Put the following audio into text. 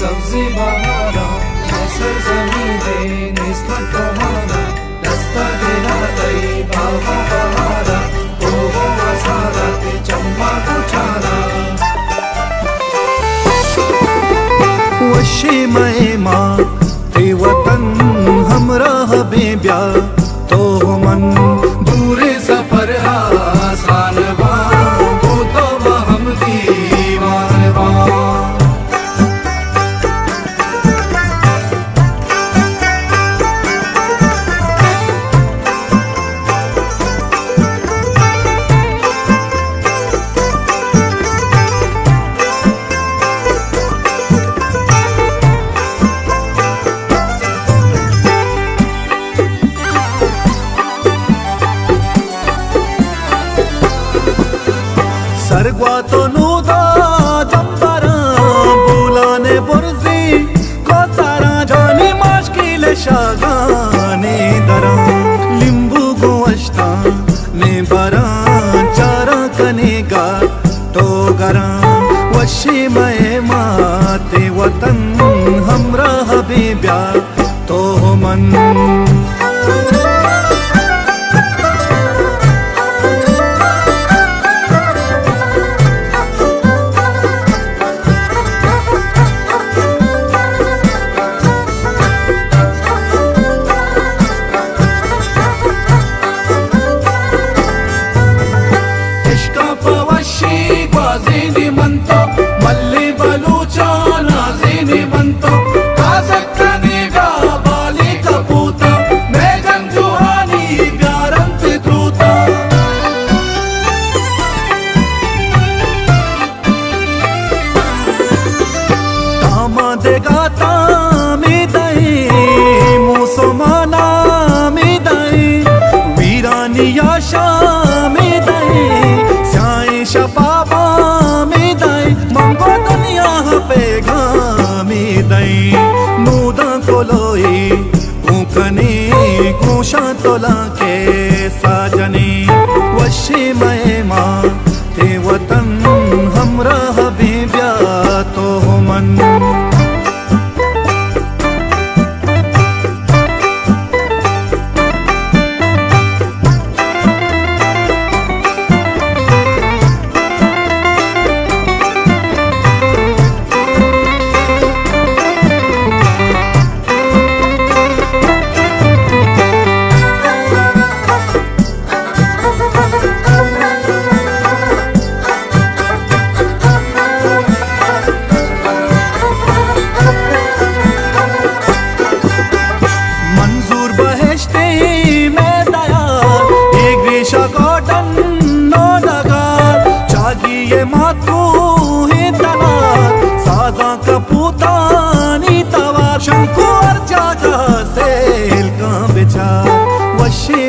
सब्जी बहारा सरजमी दे निस्बत तुम्हारा दस्ता देना तई बाबा बहारा ओ वसारा ते चम्मा कुचारा वशी महिमा ते वतन हमराह बेब्या तो मन दूर सफर आसान बा वो तो हम दीवान बा सरगवा तो नूदा जंबरा बुलाने बुर्जी को सारा जानी मुश्किल शागाने दरा लिंबू गोश्ता ने बरा चारा कनेगा तो गरा वशी मय माते वतन हमरा हबीब्या तो मन मल्ली बलूचा नाज़ीनी बनतो काज़क्कनीगा बाली कपूता मैं जंजुहानी प्यारंत द्रूता तामा देगा तामी दई मुसलमाना मी दई वीरानी आशा मी दई साई शबाबा मंगो दुनिया पेगामी दई नूदा कोलोई कुकनी कुशा तोला के साजनी वशी महिमा ते वतन हमरा हबीब्या तो मन मातू ही तना साजा कपूतानी तवा शंकुर जागा सेल का बिचार वशी